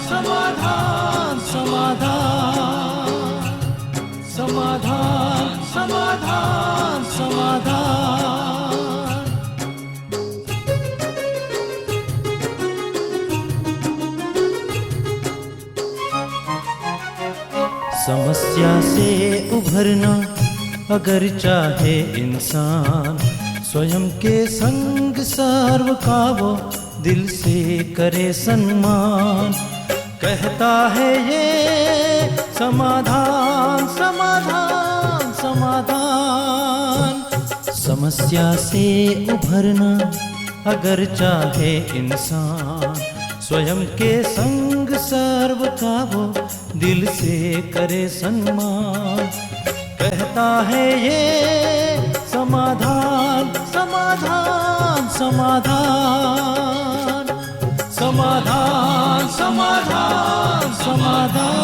समाधान समाधान समाधान समाधान समाधान समाधान। समस्या से उभरना अगर चाहे इंसान, स्वयं के संग सर्व का वो दिल से करे सम्मान। कहता है ये समाधान समाधान समाधान। समस्या से उभरना अगर चाहे इंसान, स्वयं के संग सर्व का वो दिल से करे सम्मान। कहता है ये समाधान समाधान समाधान समाधान समाधान समाधान।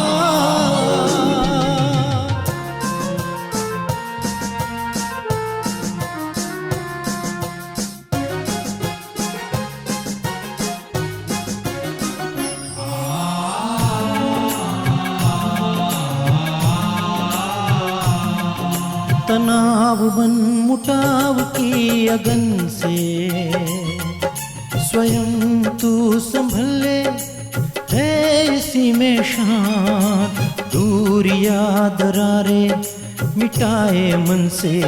तनाव बन मुटाव की अगन से स्वयं तू संभल ले, है इसी में शान। दूरिया दरारे मिटाए मन से,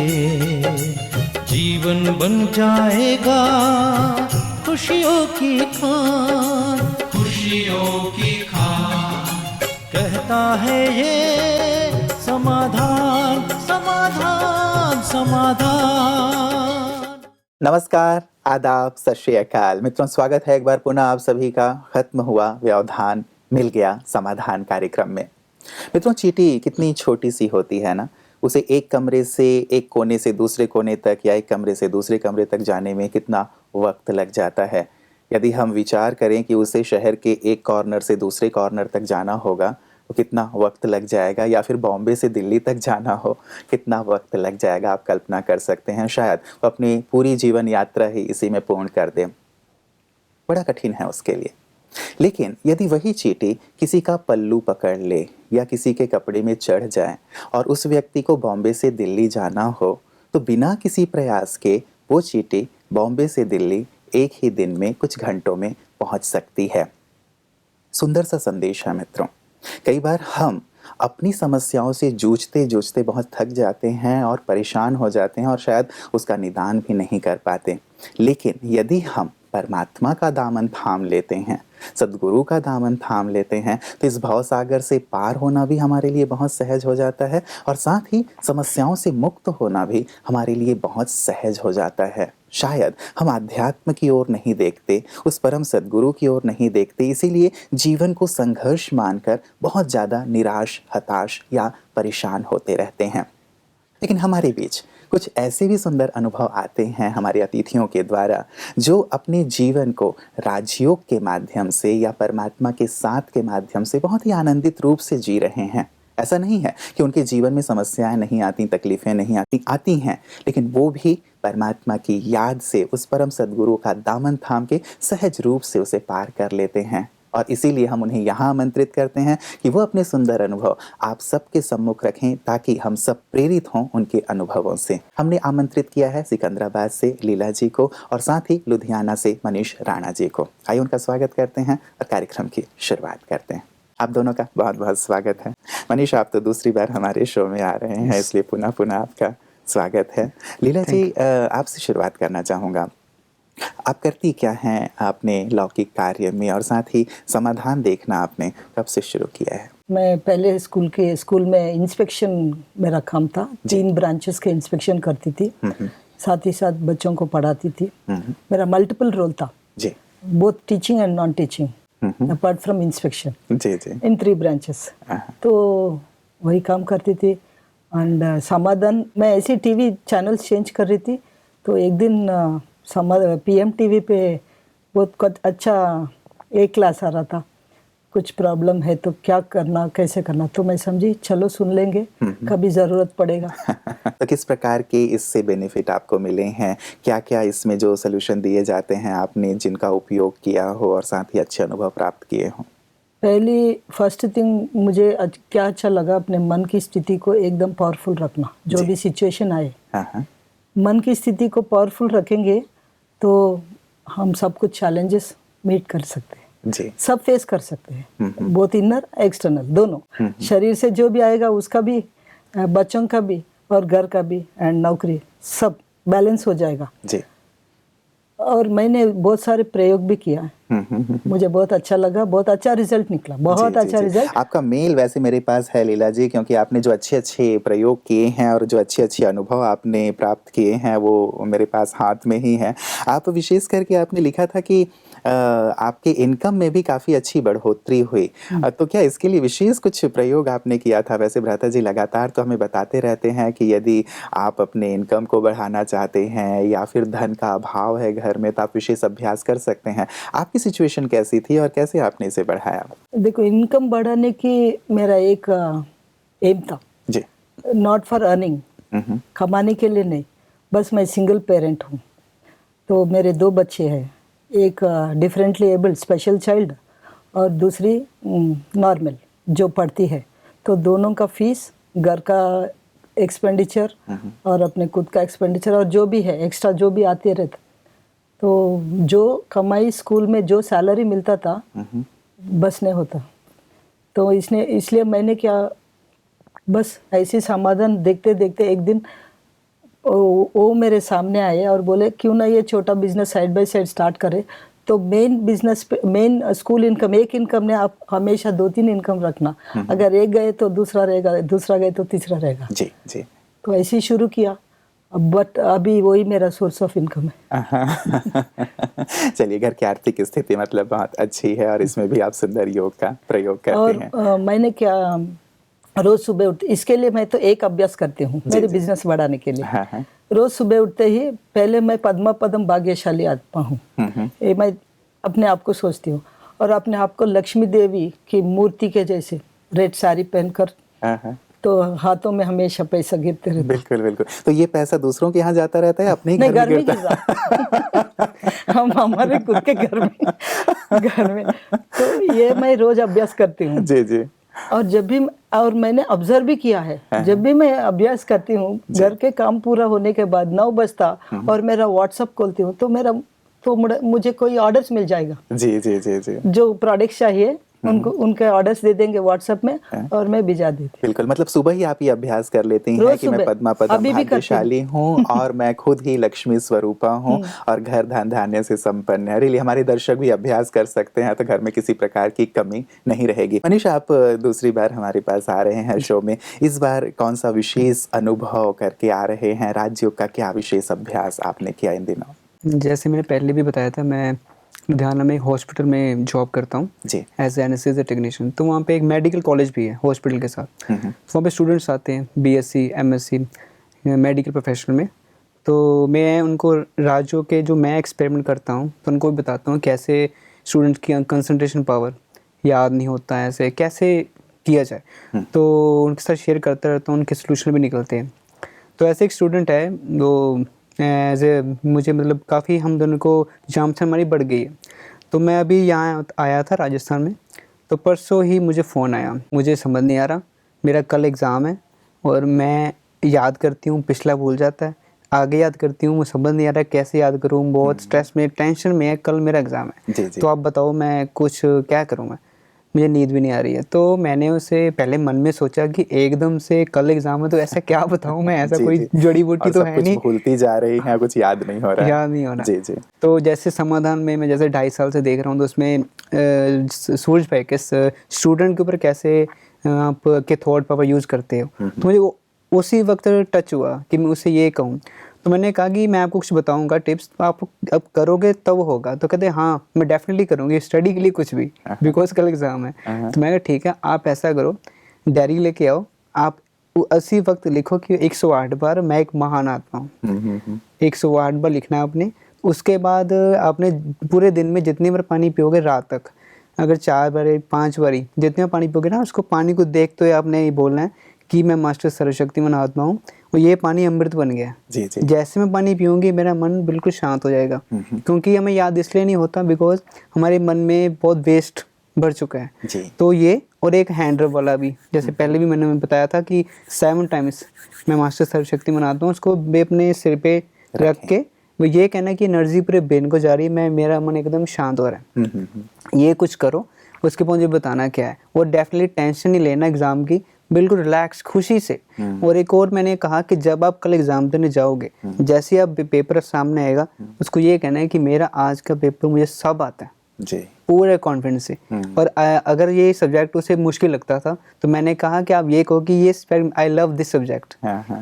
जीवन बन जाएगा खुशियों की खान खुशियों की खान। कहता है ये समाधान समाधान समाधान। नमस्कार, आदाब, सत श्री अकाल मित्रों, स्वागत है एक बार पुनः आप सभी का खत्म हुआ व्यवधान मिल गया समाधान कार्यक्रम में। मित्रों, चींटी कितनी छोटी सी होती है ना, उसे एक कमरे से एक कोने से दूसरे कोने तक या एक कमरे से दूसरे कमरे तक जाने में कितना वक्त लग जाता है। यदि हम विचार करें कि उसे शहर के एक कॉर्नर से दूसरे कॉर्नर तक जाना होगा तो कितना वक्त लग जाएगा, या फिर बॉम्बे से दिल्ली तक जाना हो कितना वक्त लग जाएगा, आप कल्पना कर सकते हैं। शायद वो अपनी पूरी जीवन यात्रा ही इसी में पूर्ण कर दे। बड़ा कठिन है उसके लिए। लेकिन यदि वही चींटी किसी का पल्लू पकड़ ले या किसी के कपड़े में चढ़ जाए और उस व्यक्ति को बॉम्बे से दिल्ली जाना हो, तो बिना किसी प्रयास के वो चींटी बॉम्बे से दिल्ली एक ही दिन में कुछ घंटों में पहुंच सकती है। सुंदर सा संदेश है मित्रों। कई बार हम अपनी समस्याओं से जूझते जूझते बहुत थक जाते हैं और परेशान हो जाते हैं और शायद उसका निदान भी नहीं कर पाते। लेकिन यदि हम परमात्मा का दामन थाम लेते हैं, सद्गुरु का दामन थाम लेते हैं, तो इस भवसागर से पार होना भी हमारे लिए बहुत सहज हो जाता है और साथ ही समस्याओं से मुक्त होना भी हमारे लिए बहुत सहज हो जाता है। शायद हम आध्यात्म की ओर नहीं देखते, उस परम सद्गुरु की ओर नहीं देखते, इसीलिए जीवन को संघर्ष मानकर बहुत ज़्यादा निराश, हताश या परेशान होते रहते हैं। लेकिन हमारे बीच कुछ ऐसे भी सुंदर अनुभव आते हैं हमारे अतिथियों के द्वारा, जो अपने जीवन को राजयोग के माध्यम से या परमात्मा के साथ के माध्यम से बहुत ही आनंदित रूप से जी रहे हैं। ऐसा नहीं है कि उनके जीवन में समस्याएं नहीं आती, तकलीफें नहीं आती हैं, लेकिन वो भी परमात्मा की याद से उस परम सद्गुरु का दामन थाम के सहज रूप से उसे पार कर लेते हैं। और इसीलिए हम उन्हें यहाँ आमंत्रित करते हैं कि वो अपने सुंदर अनुभव आप सबके सम्मुख रखें, ताकि हम सब प्रेरित हों उनके अनुभवों से। हमने आमंत्रित किया है सिकंदराबाद से लीला जी को और साथ ही लुधियाना से मनीष राणा जी को। आइए उनका स्वागत करते हैं और कार्यक्रम की शुरुआत करते हैं। आप दोनों का बहुत बहुत स्वागत है। मनीष, आप तो दूसरी बार हमारे शो में आ रहे हैं, इसलिए पुनः पुनः आपका स्वागत है। लीला जी, आपसे शुरुआत करना चाहूँगा। आप करती क्या हैं आपने लौकिक कार्य में, और साथ ही समाधान देखना आपने कब से शुरू किया है? मैं पहले स्कूल में इंस्पेक्शन मेरा काम था। 3 ब्रांचेस के इंस्पेक्शन करती थी, साथ ही साथ बच्चों को पढ़ाती थी। मेरा मल्टीपल रोल था जी, both teaching and non teaching apart from inspection जी जी इन 3 ब्रांचेस। तो वही काम करती थी। एंड समाधान, मैं ऐसे टीवी चैनल्स चेंज कर रही थी, तो एक दिन पीएम टीवी पे बहुत अच्छा एक क्लास आ रहा था, कुछ प्रॉब्लम है तो क्या करना, कैसे करना, तो मैं समझी चलो सुन लेंगे, कभी ज़रूरत पड़ेगा। तो किस प्रकार के इससे बेनिफिट आपको मिले हैं, क्या क्या इसमें जो सोल्यूशन दिए जाते हैं आपने जिनका उपयोग किया हो और साथ ही अच्छे अनुभव प्राप्त किए हों? पहली फर्स्ट थिंग मुझे क्या अच्छा लगा, अपने मन की स्थिति को एकदम पावरफुल रखना, जो जी। भी सिचुएशन आए। हाँ हाँ मन की स्थिति को पावरफुल रखेंगे तो हम सब कुछ चैलेंजेस मीट कर सकते हैं, जी। सब फेस कर सकते हैं, बोथ इनर एक्सटर्नल दोनों। शरीर से जो भी आएगा उसका भी, बच्चों का भी और घर का भी एंड नौकरी, सब बैलेंस हो जाएगा। जी। और मैंने बहुत सारे प्रयोग भी किया है, मुझे बहुत अच्छा लगा, बहुत अच्छा रिजल्ट निकला, बहुत जी, अच्छा जी। रिजल्ट। आपका मेल वैसे मेरे पास है लीला जी, क्योंकि आपने जो अच्छे अच्छे प्रयोग किए हैं और जो अच्छे अच्छे अनुभव आपने प्राप्त किए हैं वो मेरे पास हाथ में ही है। आप विशेष करके आपने लिखा था कि आपके इनकम में भी काफ़ी अच्छी बढ़ोतरी हुई। तो क्या इसके लिए विशेष कुछ प्रयोग आपने किया था? वैसे भ्राता जी लगातार तो हमें बताते रहते हैं कि यदि आप अपने इनकम को बढ़ाना चाहते हैं या फिर धन का अभाव है घर में तो आप विशेष अभ्यास कर सकते हैं। आपकी सिचुएशन कैसी थी और कैसे आपने इसे बढ़ाया? देखो, इनकम बढ़ाने की मेरा एक एम था, जी। नॉट फॉर अर्निंग, कमाने के लिए नहीं, बस मैं सिंगल पेरेंट हूँ। तो मेरे 2 बच्चे हैं, एक डिफरेंटली एबल्ड स्पेशल चाइल्ड और दूसरी नॉर्मल जो पढ़ती है। तो दोनों का फीस, घर का एक्सपेंडिचर और अपने खुद का एक्सपेंडिचर और जो भी है एक्स्ट्रा जो भी आते रहता, तो जो कमाई स्कूल में जो सैलरी मिलता था बस नहीं होता। तो इसलिए मैंने क्या, बस ऐसे समाधान देखते देखते एक दिन वो मेरे सामने आए और बोले क्यों ना ये छोटा business side by side start करे। तो मेन बिजनेस पे, मेन स्कूल इनकम, एक इनकम ने आप हमेशा 2-3 इनकम रखना, अगर एक गए तो दूसरा रहेगा, दूसरा गए तो तीसरा रहेगा। जी जी। तो ऐसे ही शुरू किया, बट अभी वही मेरा सोर्स ऑफ इनकम है। चलिए, घर की आर्थिक स्थिति मतलब बहुत अच्छी है और इसमें भी आप सुंदर योग का प्रयोग करते और हैं। मैंने क्या, रोज सुबह उठ, इसके लिए मैं तो एक अभ्यास करती हूँ मेरे जी। बिजनेस बढ़ाने के लिए। हाँ हाँ। रोज सुबह उठते ही पहले मैं पद्मा पदम भाग्यशाली आत्मा हूँ, ये मैं अपने आप को सोचती हूँ और अपने आप को लक्ष्मी देवी की मूर्ति के जैसे रेड साड़ी पहनकर, हाँ हाँ। तो हाथों में हमेशा पैसा गिरते रहता। बिल्कुल बिल्कुल। तो ये पैसा दूसरों के यहाँ जाता रहता है, अपने ही नहीं, घर में घर में गिरता? गिर हम हमारे खुद के घर में तो ये मैं रोज अभ्यास करती हूँ। जी जी। और जब भी, और मैंने ऑब्जर्व भी किया है, जब भी मैं अभ्यास करती हूँ, घर के काम पूरा होने के बाद 9 बजता और मेरा व्हाट्सएप खोलती हूँ तो मुझे कोई ऑर्डर्स मिल जाएगा। जी जी जी जी। जो प्रोडक्ट्स चाहिए उनके ऑर्डर्स दे देंगे व्हाट्सएप में और मैं भिजा देती। बिल्कुल, मतलब सुबह ही आप ये अभ्यास कर लेती हैं रोज कि मैं सुबह, पद्मा पदम अभी भी करती हूँ। भाग्यशाली हूँ और मैं खुद ही लक्ष्मी स्वरूपा हूँ और घर धन धान्य से संपन्न है। रियली हमारे दर्शक भी अभ्यास कर सकते हैं तो घर में किसी प्रकार की कमी नहीं रहेगी। मनीषा, आप दूसरी बार हमारे पास आ रहे हैं शो में, इस बार कौन सा विशेष अनुभव करके आ रहे हैं? राजयोग का क्या विशेष अभ्यास आपने किया इन दिनों? जैसे मैंने पहले भी बताया था, मैं लुधियाना में एक हॉस्पिटल में जॉब करता हूँ जी। As anaesthesia technician. तो वहाँ पे एक मेडिकल कॉलेज भी है हॉस्पिटल के साथ। वहाँ पे स्टूडेंट्स आते हैं बीएससी एमएससी मेडिकल प्रोफेशनल में। तो मैं उनको राजयोग के जो मैं एक्सपेरिमेंट करता हूँ तो उनको भी बताता हूँ कैसे स्टूडेंट की कंसंट्रेशन पावर, याद नहीं होता है ऐसे कैसे किया जाए। तो उनके साथ शेयर करता रहता हूँ, उनके सोल्यूशन भी निकलते हैं। तो ऐसे एक स्टूडेंट है वो एज ए मुझे मतलब काफ़ी हम दोनों को जान पहचान हमारी बढ़ गई है। तो मैं अभी यहाँ आया था राजस्थान में, तो परसों ही मुझे फ़ोन आया, मुझे समझ नहीं आ रहा, मेरा कल एग्ज़ाम है और मैं याद करती हूँ पिछला भूल जाता है, आगे याद करती हूँ मुझे समझ नहीं आ रहा है कैसे याद करूँ, बहुत स्ट्रेस में टेंशन में है, कल मेरा एग्ज़ाम है। जी जी। तो आप बताओ मैं कुछ क्या करूँ, मैं मुझे नींद भी नहीं आ रही है। तो मैंने उसे पहले मन में सोचा कि एकदम से कल एग्जाम है तो ऐसा क्या बताऊं मैं, ऐसा जी, कोई जी। जड़ी बूटी और तो सब है कुछ नहीं, भूलती जा रही हैं, कुछ याद नहीं हो रहा है। याद नहीं हो रहा। जी जी। तो जैसे समाधान में मैं जैसे 2.5 साल से देख रहा हूँ तो उसमें सूरज भाई के स्टूडेंट के ऊपर कैसे आप के थॉट पावर यूज़ करते हो, तो मुझे उसी वक्त टच हुआ कि मैं उसे ये कहूँ। तो मैंने कहा कि मैं आपको कुछ बताऊंगा टिप्स, तो आप अब करोगे तब होगा। तो कहते हाँ मैं डेफिनेटली करूँगी, स्टडी के लिए कुछ भी, बिकॉज कल एग्ज़ाम है। तो मैं कहा ठीक है, आप ऐसा करो, डायरी लेके आओ, आप उसी वक्त लिखो कि 108 बार मैं एक महान आत्मा हूँ। 108 बार लिखना है आपने। उसके बाद आपने पूरे दिन में जितनी बार पानी पियोगे रात तक, अगर 4 बारी 5 बारी जितना पानी पियोगे ना, उसको पानी को देखते हुए आपने ये बोलना है कि मैं मास्टर सर्वशक्तिमान आत्मा हूँ और ये पानी अमृत बन गया। जी जी। जैसे मैं पानी पीऊँगी मेरा मन बिल्कुल शांत हो जाएगा, क्योंकि हमें याद इसलिए नहीं होता बिकॉज हमारे मन में बहुत वेस्ट भर चुका है। जी। तो ये और एक हैंड रब वाला भी, जैसे पहले भी मैंने बताया था कि 7 टाइम्स मैं मास्टर सर्वशक्तिमान आत्मा हूँ, उसको मैं अपने सिर पे रख के वो ये कहना कि एनर्जी पूरे ब्रेन को जा रही है, मैं मेरा मन एकदम शांत हो रहा है। ये कुछ करो, उसके बाद मुझे बताना क्या है। और डेफिनेटली टेंशन नहीं लेना एग्ज़ाम की, बिल्कुल रिलैक्स खुशी से। और एक और मैंने कहा कि जब आप कल एग्ज़ाम देने जाओगे, जैसे आप पेपर सामने आएगा, उसको ये कहना है कि मेरा आज का पेपर मुझे सब आता है जी। पूरे कॉन्फिडेंस से। और अगर ये सब्जेक्ट उसे मुश्किल लगता था तो मैंने कहा कि आप ये कहो कि ये आई लव दिस सब्जेक्ट,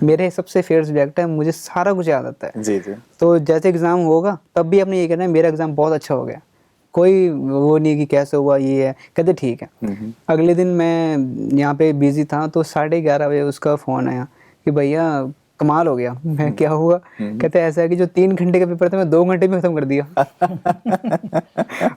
मेरे सबसे फेवरेट सब्जेक्ट है, मुझे सारा कुछ याद आता है। जी जी। तो जैसे एग्ज़ाम होगा तब भी आपने ये कहना है मेरा एग्ज़ाम बहुत अच्छा हो गया, कोई वो नहीं कि कैसे हुआ ये है, कहते ठीक है। अगले दिन मैं यहाँ पे बिजी था तो 11:30 बजे उसका फ़ोन आया कि भैया कमाल हो गया। मैं क्या हुआ? कहते ऐसा है कि जो 3 घंटे का पेपर था मैं 2 घंटे में ख़त्म कर दिया।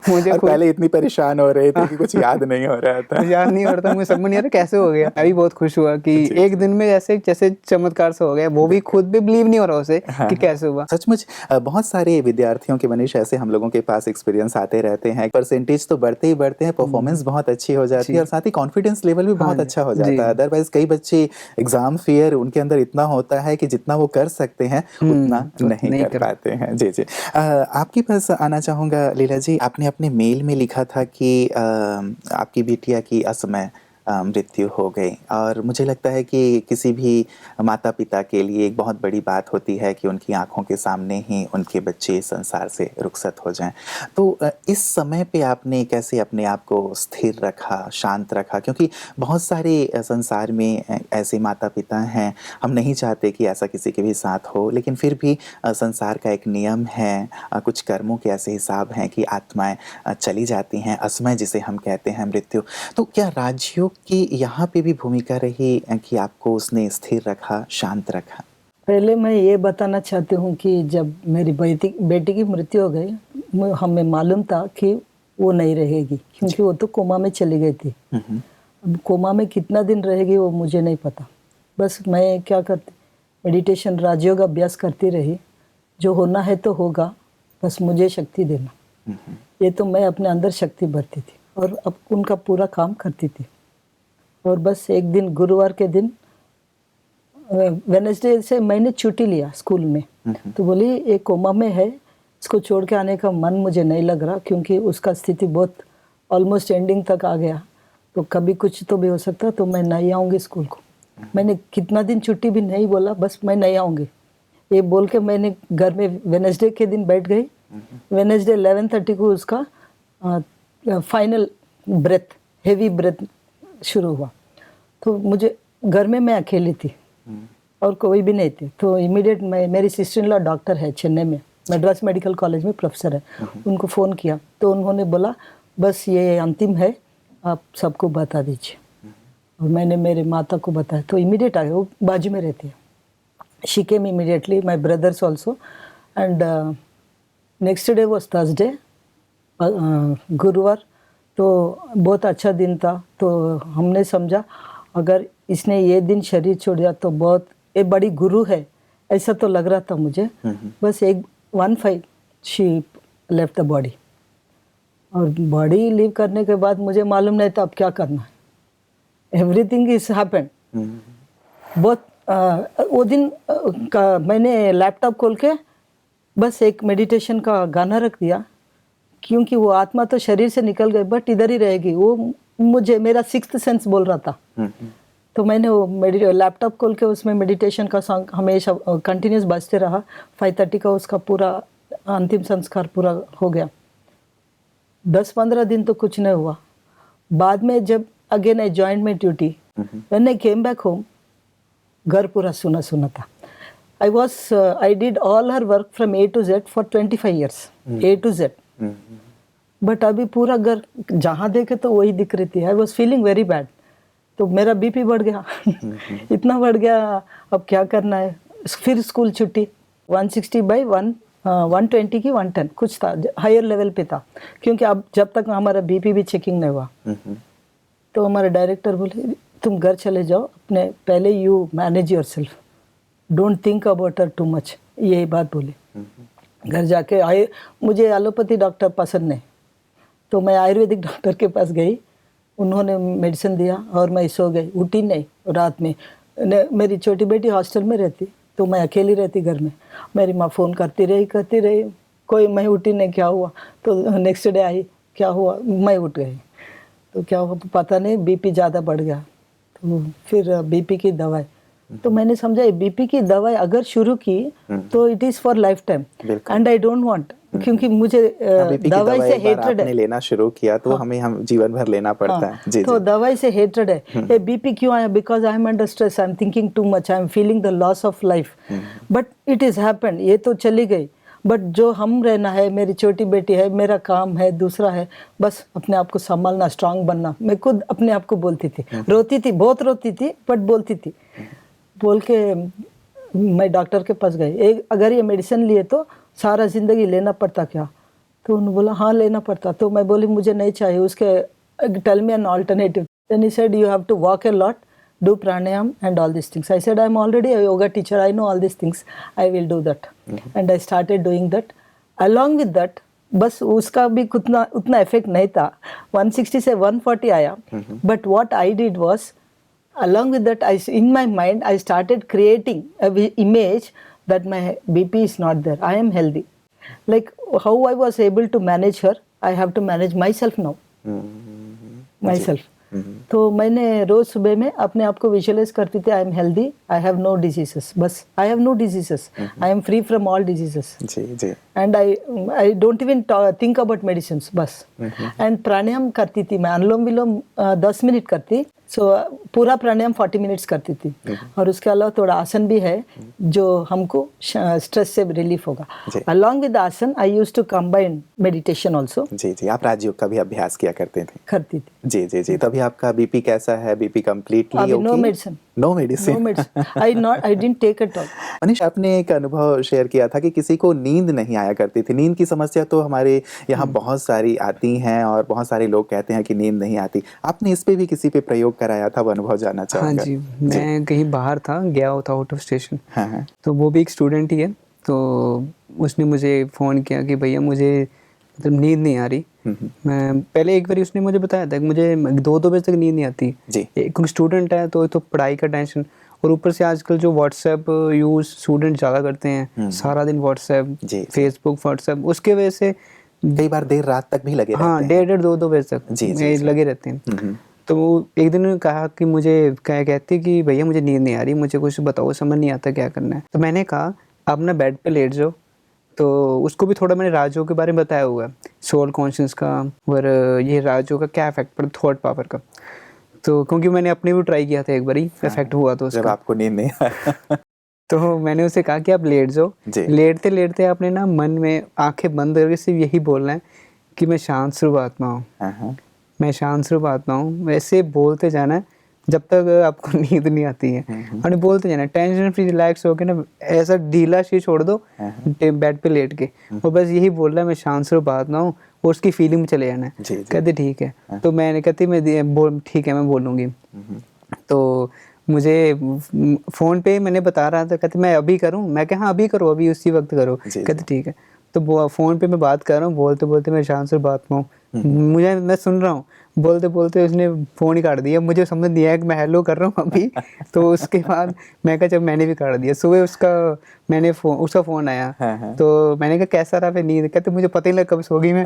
मुझे और पहले इतनी परेशान हो रहे थे कि कुछ याद नहीं हो रहा था। याद नहीं हो रहा था, मुझे समझ नहीं आ रहा कैसे हो गया। मैं भी बहुत खुश हुआ कि एक दिन में जैसे चमत्कार से हो गया, वो भी खुद भी बिलीव नहीं हो रहा उसे कि कैसे हुआ। सचमुच बहुत सारे विद्यार्थियों के मनीष ऐसे हम लोगों के पास एक्सपीरियंस आते रहते हैं, परसेंटेज तो बढ़ते ही बढ़ते हैं, परफॉर्मेंस बहुत अच्छी हो जाती है और साथ ही कॉन्फिडेंस लेवल भी बहुत अच्छा हो जाता है। अदरवाइज कई बच्चे एग्जाम फियर उनके अंदर इतना होता है कि जितना वो कर सकते हैं उतना नहीं कर पाते हैं। जी जी। आपके पास आना चाहूँगा लीला जी, आपने अपने मेल में लिखा था कि आपकी बिटिया की असमय मृत्यु हो गई और मुझे लगता है कि किसी भी माता पिता के लिए एक बहुत बड़ी बात होती है कि उनकी आंखों के सामने ही उनके बच्चे संसार से रुखसत हो जाएं। तो इस समय पे आपने कैसे अपने आप को स्थिर रखा, शांत रखा? क्योंकि बहुत सारे संसार में ऐसे माता पिता हैं, हम नहीं चाहते कि ऐसा किसी के भी साथ हो, लेकिन फिर भी संसार का एक नियम है, कुछ कर्मों के ऐसे हिसाब हैं कि आत्माएं चली जाती हैं, असमय जिसे हम कहते हैं मृत्यु। तो क्या राजयोग कि यहाँ पे भी भूमिका रही कि आपको उसने स्थिर रखा, शांत रखा? पहले मैं ये बताना चाहती हूँ कि जब मेरी बेटी की मृत्यु हो गई, हमें मालूम था कि वो नहीं रहेगी, क्योंकि वो तो कोमा में चली गई थी। अब कोमा में कितना दिन रहेगी वो मुझे नहीं पता। बस मैं क्या करती, मेडिटेशन राजयोग अभ्यास करती रही, जो होना है तो होगा, बस मुझे शक्ति देना। ये तो मैं अपने अंदर शक्ति भरती थी और अब उनका पूरा काम करती थी। और बस एक दिन गुरुवार के दिन, वेडनेसडे से मैंने छुट्टी लिया स्कूल में। तो बोली एक कोमा में है, इसको छोड़ के आने का मन मुझे नहीं लग रहा, क्योंकि उसका स्थिति बहुत ऑलमोस्ट एंडिंग तक आ गया, तो कभी कुछ तो भी हो सकता, तो मैं नहीं आऊँगी स्कूल को। मैंने कितना दिन छुट्टी भी नहीं बोला, बस मैं नहीं आऊँगी ये बोल के मैंने घर में वेडनेसडे के दिन बैठ गई। वेडनेसडे 11:30 को उसका फाइनल ब्रेथ, हेवी ब्रेथ शुरू हुआ। तो मुझे घर में मैं अकेली थी और कोई भी नहीं थे, तो इमीडिएट मेरी सिस्टर इन लॉ डॉक्टर है चेन्नई में, मद्रास मेडिकल कॉलेज में प्रोफेसर है, उनको फ़ोन किया तो उन्होंने बोला बस ये अंतिम है, आप सबको बता दीजिए। और मैंने मेरे माता को बताया तो इमीडिएट आ गए, वो बाजू में रहती है। She came immediately, my brothers also, and next day was Thursday, गुरुवार, तो बहुत अच्छा दिन था। तो हमने समझा अगर इसने ये दिन शरीर छोड़ दिया तो बहुत ये बड़ी गुरु है, ऐसा तो लग रहा था मुझे। बस 1:05 शी लेफ्ट द बॉडी, और बॉडी लीव करने के बाद मुझे मालूम नहीं था अब क्या करना है। Everything is happened. बहुत वो दिन का मैंने लैपटॉप खोल के बस एक मेडिटेशन का गाना रख दिया, क्योंकि वो आत्मा तो शरीर से निकल गई बट इधर ही रहेगी, वो मुझे मेरा सिक्स्थ सेंस बोल रहा था। तो मैंने वो लैपटॉप खोल के उसमें मेडिटेशन का सॉन्ग हमेशा कंटिन्यूस बजते रहा। 5:30 का उसका पूरा अंतिम संस्कार पूरा हो गया। 10-15 दिन तो कुछ नहीं हुआ। बाद में जब again I joined my duty, when I came back home, घर पूरा सुना सुना था। I did all her work from A to Z for 25 years, A to Z. But अभी पूरा घर जहाँ देखे तो वही दिख रही थी। I was feeling very bad. तो मेरा बीपी बढ़ गया इतना बढ़ गया, अब क्या करना है। फिर स्कूल छुट्टी, 160/1 हाँ 120 की 110 कुछ था, हायर लेवल पे था, क्योंकि अब जब तक हमारा बीपी भी चेकिंग नहीं हुआ। तो हमारे डायरेक्टर बोले तुम घर चले जाओ, अपने पहले you manage your self, don't think about her too much, यही बात बोले। घर जाके आए, मुझे एलोपैथी डॉक्टर पसंद नहीं, तो मैं आयुर्वेदिक डॉक्टर के पास गई, उन्होंने मेडिसिन दिया और मैं सो गई, उठी नहीं रात में। मेरी छोटी बेटी हॉस्टल में रहती, तो मैं अकेली रहती घर में, मेरी माँ फ़ोन करती रही, कोई मैं उठी नहीं, क्या हुआ? तो नेक्स्ट डे आई, क्या हुआ? मैं उठ गई, तो क्या हुआ पता नहीं, बीपी ज़्यादा बढ़ गया। तो फिर बीपी की दवाई, तो मैंने समझा बीपी की दवाई अगर शुरू की तो it is for life time, and I don't want, क्योंकि मुझे दवाई से हेट्रेड है। लेना शुरू किया तो हम जीवन भर लेना पड़ता है। जी, तो दवाई से हेट्रेड है। ये बीपी क्यों आया? Because I am under stress, I am thinking too much, I am feeling the loss of life, but it is happened, ये तो चली गई, बट जो हम रहना है, मेरी छोटी बेटी है, मेरा काम है, दूसरा है, बस अपने आप को संभालना, स्ट्रांग बनना। मैं खुद अपने आप को बोलती थी, रोती थी, बहुत रोती थी, बट बोलती थी। बोल के मैं डॉक्टर के पास गई, अगर ये मेडिसिन लिए तो सारा ज़िंदगी लेना पड़ता क्या? तो उन्होंने बोला हाँ लेना पड़ता। तो मैं बोली मुझे नहीं चाहिए, उसके tell me an alternative. Then he said you have to walk a lot, do pranayam and all these things. I said I'm already a yoga teacher, I know all these things, I will do that. And I started doing that. Along with that, बस उसका भी उतना effect नहीं था, 160 से 140 आया, but what I did was, along with that, in my mind I started creating a image that my BP is not there, I am healthy. Like how I was able to manage her, I have to manage myself now. Myself. तो मैंने रोज सुबह में अपने आप को visualise करती थी, I am healthy, I have no diseases, बस I have no diseases, I am free from all diseases, and I don't even think about medicines, बस। एंड प्राणायाम करती थी मैं, अनुलोम विलोम 10 मिनट करती, सो पूरा प्राणायाम 40 मिनट्स करती थी, और उसके अलावा थोड़ा आसन भी है जो हमको स्ट्रेस से रिलीफ होगा। अलॉन्ग विद आसन I used to combine meditation also. जी जी, आप राजयोग का भी अभ्यास किया करते थे? करती थी। जी जी जी। तभी आपका बीपी कैसा है? BP completely okay? No medicine, no medicine, I didn't take it all. Manish, आपने एक अनुभव शेयर किया था कि किसी को नींद नहीं आया करती थी। नींद की समस्या तो हमारे यहाँ बहुत सारी आती हैं और बहुत सारे लोग कहते हैं कि नींद नहीं आती। आपने इस पे भी किसी पे प्रयोग कराया था, वो अनुभव जानना चाहूँगा। हाँ जी, मैं कहीं बाहर था, गया हुआ था आउट ऑफ स्टेशन। हाँ। तो वो भी एक स्टूडेंट ही है, तो उसने मुझे फ़ोन किया कि भैया मुझे मतलब नींद नहीं आ रही। मैं पहले एक बार उसने मुझे बताया था कि मुझे 2-2 बजे तक नींद नहीं आती जी। क्योंकि स्टूडेंट है तो पढ़ाई का टेंशन, और ऊपर से आजकल जो व्हाट्सएप यूज़ स्टूडेंट ज़्यादा करते हैं, सारा दिन व्हाट्सएप, फेसबुक, व्हाट्सएप, उसके वजह से कई बार देर रात तक भी लगे रहते हैं। हाँ, 1:30-2 बजे तक लगे रहते हैं। तो एक दिन कहा कि मुझे कहती कि भैया मुझे नींद नहीं आ रही, मुझे कुछ बताओ, समझ नहीं आता क्या करना है। तो मैंने कहा आप ना बेड पे लेट जाओ। तो उसको भी थोड़ा मैंने राजयोग के बारे में बताया हुआ है, सोल कॉन्शियस का, और ये राजयोग का क्या इफेक्ट पड़ता, थॉट पावर का। तो क्योंकि मैंने अपने भी ट्राई किया था एक बार ही, इफेक्ट हुआ तो उसका। जब आपको नींद नहीं आया तो मैंने उसे कहा कि आप लेट जाओ। लेटते लेटते आपने ना मन में आंखें बंद करके सिर्फ यही बोलना है कि मैं शांत स्वरूप आत्मा हूँ, मैं शांत स्वरूप आत्मा हूँ। वैसे बोलते जाना है जब तक आपको नींद नहीं आती है, और बोलते जाना, टेंशन फ्री रिलैक्स होकर ना, ऐसा ढीला शी छोड़ दो बेड पे लेट के, और बस यही बोल रहा है मैं शांत स्वरूप आत्मा हूँ, और उसकी फीलिंग में चले जाना है। कहते ठीक है। तो मैंने कहती मैं ठीक है मैं बोलूँगी। तो मुझे फ़ोन पे मैंने बता रहा था, कहते मैं अभी करूँ? मैं कहा हाँ अभी करो, अभी उसी वक्त करो। कहते ठीक है। तो फ़ोन पे मैं बात कर रहा हूँ, बोलते बोलते मैं शांत स्वरूप आत्मा हूँ, मैं सुन रहा हूँ, बोलते बोलते उसने फ़ोन ही काट दिया। मुझे समझ नहीं आया कि मैं हेलो कर रहा हूँ अभी। तो उसके बाद मैं कहा जब मैंने भी काट दिया। सुबह उसका फ़ोन आया, तो मैंने कहा कैसा रहा फिर नींद? कहते मुझे पता ही लगा कब सो गई मैं।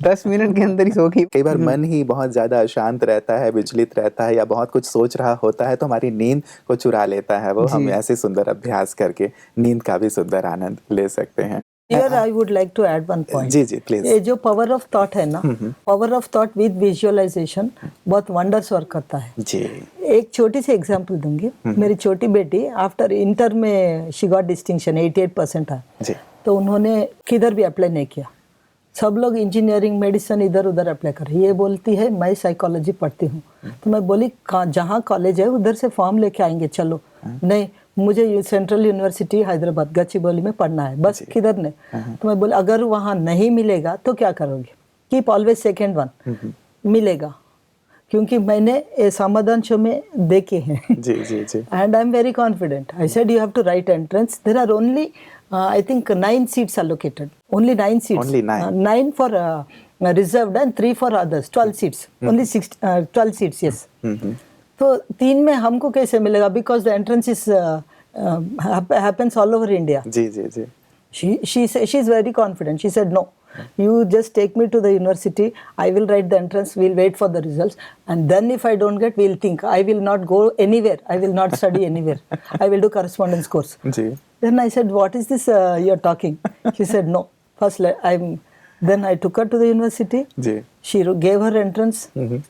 10 मिनट के अंदर ही सो गई। कई बार मन ही बहुत ज़्यादा अशांत रहता है, विचलित रहता है, या बहुत कुछ सोच रहा होता है, तो हमारी नींद को चुरा लेता है वो। हम ऐसे सुंदर अभ्यास करके नींद का भी सुंदर आनंद ले सकते हैं। Here I would like to add one point. जी जी प्लीज। ये जो पावर ऑफ थॉट है ना, power of thought with visualisation बहुत वंडर्स वर्क करता है जी। एक छोटी सी एग्जांपल दूंगी। मेरी छोटी बेटी आफ्टर इंटर में शी गॉट डिस्टिंक्शन, 88% है जी। तो उन्होंने किधर भी अप्लाई नहीं किया। सब लोग इंजीनियरिंग, मेडिसिन इधर उधर अप्लाई कर रही है। ये बोलती है मैं साइकोलॉजी पढ़ती हूँ। तो मैं बोली जहाँ कॉलेज है उधर से फॉर्म लेके आएंगे, चलो। नहीं, मुझे सेंट्रल यूनिवर्सिटी हैदराबाद गच्चीबौली में पढ़ना है, बस किधर नहीं। तो मैं बोला अगर वहाँ नहीं मिलेगा तो क्या करोगे? कीप ऑलवेज सेकेंड वन, मिलेगा, क्योंकि मैंने ये समाधान शो में देखे हैं। जी जी जी। And I am very confident. I said you have to write entrance, there are only I think 9 seats allocated, only 9 seats, Only 9. 9 for reserved and 3 for others, 12 seats, only 12 seats, yes. तो 3 में हमको कैसे मिलेगा? Because the entrance is happens all over India. जी जी जी। She is very confident. She said no, you just take me to the university, I will write the entrance, we'll wait for the results, and then if I don't get, we'll think. I will not go anywhere, I will not study anywhere, I will do correspondence course. Ji. Then I said, what is this you're talking? She said, no. First, then I took her to the university. Ji. She gave her entrance.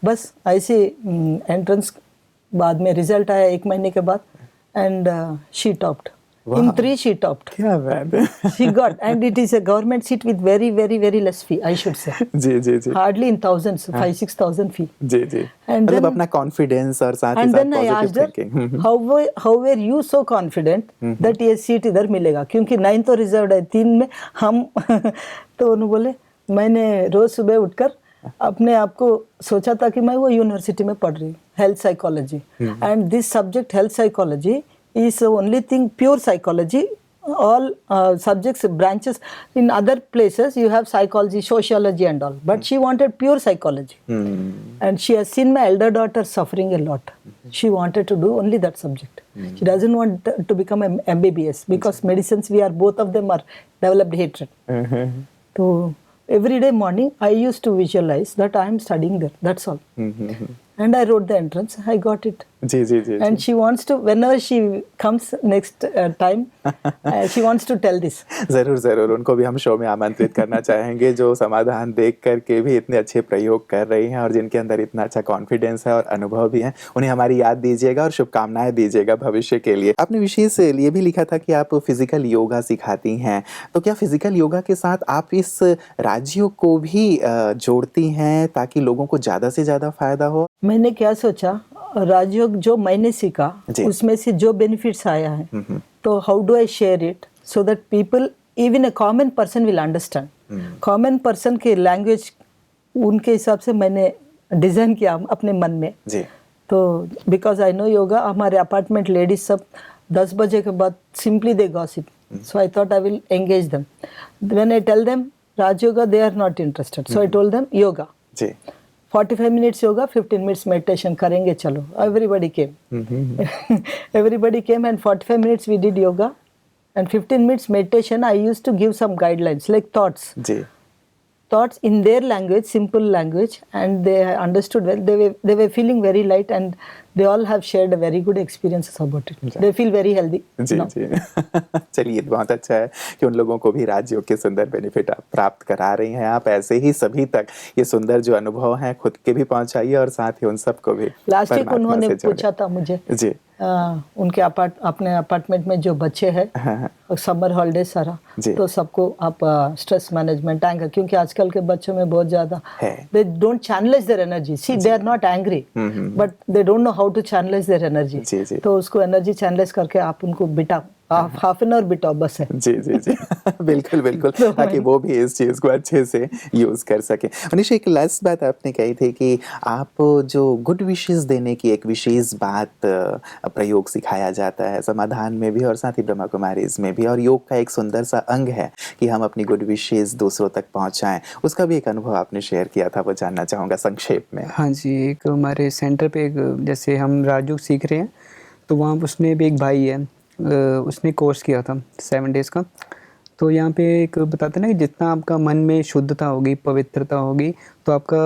बस ऐसे entrance बाद में result आया 1 महीने के बाद, and she topped. In 3 she topped. क्या बात है। She got, and it is a government seat with very, very, very less fee, I should say. जी जी जी। Hardly in thousands, 5,000-6,000 fee. जी जी। And मतलब then- अपना कॉन्फिडेंस और साथ ही And साथ then I asked positive her, thinking. how were you so confident that ये सीट इधर मिलेगा? क्योंकि 9 तो रिजर्व है, 3 में हम तो उन्होंने बोले मैंने रोज सुबह उठकर अपने आप को सोचा था कि मैं वो यूनिवर्सिटी में पढ़ रही हूँ, health psychology, and this subject health psychology is the only thing, pure psychology. All subjects, branches, in other places you have psychology, sociology and all, but she wanted pure psychology. And she has seen my elder daughter suffering a lot. She wanted to do only that subject. She doesn't want to become an MBBS, because medicines, we are, both of them are developed hatred. So every day morning I used to visualize that I am studying there, that's all. And I wrote the entrance, I got it. जी जी जी। And she wants to, whenever she comes next time, she wants to tell this. जरूर जरूर, उनको भी हम show में आमंत्रित करना चाहेंगे, जो समाधान देख करके भी इतने अच्छे प्रयोग कर रही हैं और जिनके अंदर इतना अच्छा कॉन्फिडेंस है और अनुभव भी है। उन्हें हमारी याद दीजिएगा और शुभकामनाएं दीजिएगा भविष्य के लिए। आपने विशेष ये भी लिखा था कि आप फिजिकल योगा सिखाती हैं, तो क्या फिजिकल योगा के साथ आप इस राज्यों को भी जोड़ती हैं ताकि लोगों को ज़्यादा से ज़्यादा फायदा हो? मैंने क्या सोचा, राजयोग जो मैंने सीखा उसमें से जो बेनिफिट्स आया है, तो how do I share it so that people, even a common person will understand. Common person के लैंग्वेज उनके हिसाब से मैंने डिज़ाइन किया अपने मन में जी। तो बिकॉज आई नो योगा, हमारे अपार्टमेंट लेडीज सब 10 बजे के बाद simply they gossip, so I thought I will engage them. When I tell them Raj yoga, they are not interested, so I told them yoga, जी। 45 minutes yoga, 15 minutes meditation करेंगे चलो। Everybody came. Everybody came and 45 minutes we did yoga and 15 minutes meditation. I used to give some guidelines like thoughts. Ji. Thoughts in their language, simple language, and they understood well. They were feeling very light, and they all have shared a very good experiences about it. They feel very healthy. Ji now. जी। चलिए, बहुत अच्छा है कि उन लोगों को भी राज्यों के सुंदर बेनिफिट आप प्राप्त करा रही हैं। आप ऐसे ही सभी तक ये सुंदर जो अनुभव हैं खुद के भी पहुंचाइए और साथ ही उन सबको भी लास्ट वीक परमात्मा उन्होंने से जोड़ें। पूछा था मुझे जी। उनके अपने अपार्टमेंट में जो बच्चे हैं समर हॉलीडे सारा, जी। तो सबको आप स्ट्रेस मैनेजमेंट एंगर, क्योंकि आजकल के बच्चों में बहुत ज्यादा है। They don't channelise their energy, see they are not angry but they don't know how to channelise their energy. जी, जी। तो उसको एनर्जी चैनलाइज करके आप उनको बिठाओ, हाफ एन आवर बिठाओ बस है। जी जी जी। बिल्कुल बिल्कुल, ताकि वो भी इस चीज़ को अच्छे से यूज़ कर सकें। मनीषा, एक लास्ट बात आपने कही थी कि आप जो गुड विशेस देने की एक विशेष बात प्रयोग सिखाया जाता है समाधान में भी और साथ ही ब्रह्मा कुमारीज में भी, और योग का एक सुंदर सा अंग है कि हम अपनी गुड विशेस दूसरों तक पहुंचाएं। उसका भी एक अनुभव आपने शेयर किया था, वो जानना चाहूँगा संक्षेप में। हाँ जी, एक हमारे सेंटर पे एक, जैसे हम राजयोग सीख रहे हैं तो वहाँ उसमें भी एक भाई है, उसने कोर्स किया था 7 डेज़ का। तो यहाँ पे एक बताते हैं ना कि जितना आपका मन में शुद्धता होगी, पवित्रता होगी, तो आपका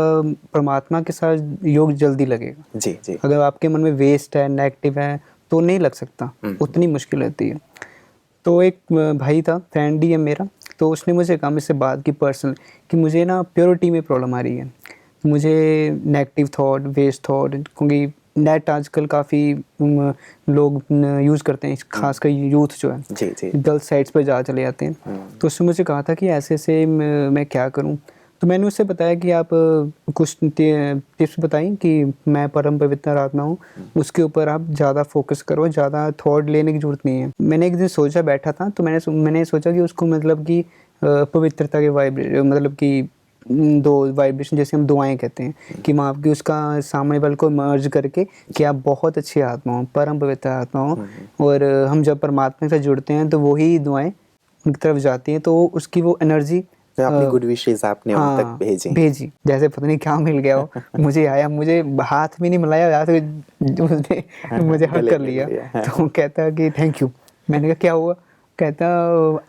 परमात्मा के साथ योग जल्दी लगेगा। जी जी। अगर आपके मन में वेस्ट है, नेगेटिव है, तो नहीं लग सकता, उतनी मुश्किल होती है। तो एक भाई था, फ्रेंड ही है मेरा, तो उसने मुझे कहा, मुझसे बात की पर्सनल, कि मुझे ना प्योरिटी में प्रॉब्लम आ रही है, मुझे नेगेटिव थॉट, वेस्ट थॉट, क्योंकि नेट आजकल काफ़ी लोग यूज़ करते हैं, खासकर यूथ जो है जी जी। गलत साइट्स पर जा चले जाते हैं। तो उसने मुझे कहा था कि ऐसे मैं क्या करूं। तो मैंने उससे बताया कि आप कुछ टिप्स बताएं कि मैं परम पवित्र आत्मा हूँ, उसके ऊपर आप ज़्यादा फोकस करो, ज़्यादा थॉट लेने की ज़रूरत नहीं है। मैंने एक दिन सोचा, बैठा था तो मैंने सोचा कि उसको मतलब कि पवित्रता के मतलब कि दो वाइब्रेशन, जैसे हम दुआएं कहते हैं कि माँ की उसका सामने वाले को मर्ज करके कि आप बहुत अच्छी आत्मा हो, परम पवित्र आत्मा हो, और हम जब परमात्मा से जुड़ते हैं तो वही दुआएं उनकी तरफ जाती हैं, तो उसकी वो एनर्जी, तो अपनी गुड विशेस आपने उन तक भेजी जैसे पता नहीं क्या मिल गया हो। मुझे आया, मुझे हाथ भी नहीं मिलाया, यार उसने मुझे हक कर लिया। तो कहता कि थैंक यू। मैंने कहा क्या हुआ? कहता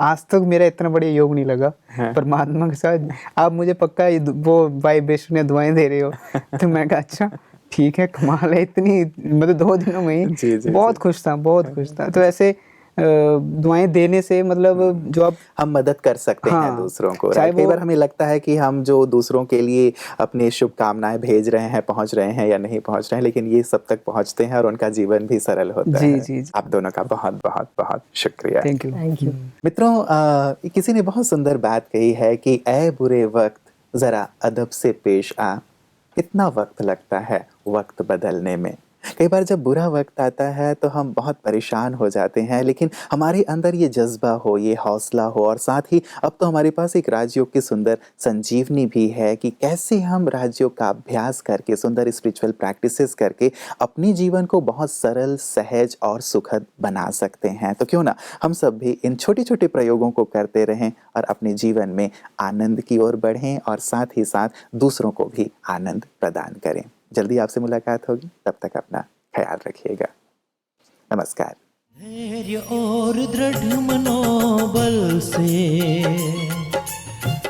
आज तक मेरा इतना बड़ा योग नहीं लगा परमात्मा के साथ, आप मुझे पक्का वो वाइब्रेशन या दुआएं दे रहे हो। तो मैं कहा अच्छा ठीक है, कमाल है, इतनी मतलब 2 दिनों में ही बहुत खुश था, बहुत खुश था। तो ऐसे दुआएं देने से मतलब जो आप हम मदद कर सकते हैं दूसरों को। कई बार हमें लगता है कि हम जो दूसरों के लिए अपनी शुभकामनाएं भेज रहे हैं, पहुंच रहे हैं या नहीं पहुंच रहे हैं, लेकिन ये सब तक पहुंचते हैं और उनका जीवन भी सरल होता है। जी। आप दोनों का बहुत बहुत बहुत शुक्रिया। Thank you. मित्रों, किसी ने बहुत सुंदर बात कही है कि ऐ बुरे वक्त जरा अदब से पेश आ, कितना वक्त लगता है वक्त बदलने में। कई बार जब बुरा वक्त आता है तो हम बहुत परेशान हो जाते हैं, लेकिन हमारे अंदर ये जज्बा हो, ये हौसला हो, और साथ ही अब तो हमारे पास एक राजयोग की सुंदर संजीवनी भी है कि कैसे हम राजयोग का अभ्यास करके, सुंदर स्पिरिचुअल प्रैक्टिसेस करके अपने जीवन को बहुत सरल, सहज और सुखद बना सकते हैं। तो क्यों ना हम सब भी इन छोटे छोटे प्रयोगों को करते रहें और अपने जीवन में आनंद की ओर बढ़ें और साथ ही साथ दूसरों को भी आनंद प्रदान करें। जल्दी आपसे मुलाकात होगी, तब तक अपना ख्याल रखिएगा। नमस्कार। धैर्य और दृढ़ मनोबल से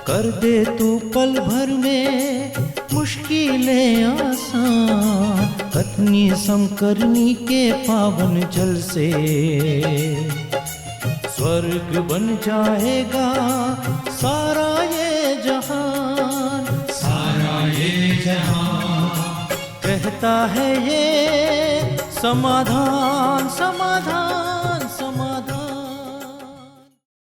कर दे तू पल भर में मुश्किलें आसान, कतनी समकरनी के पावन जल से स्वर्ग बन जाएगा सारा ये जहान, सारा ये जहान। कहता है ये समाधान समाधान।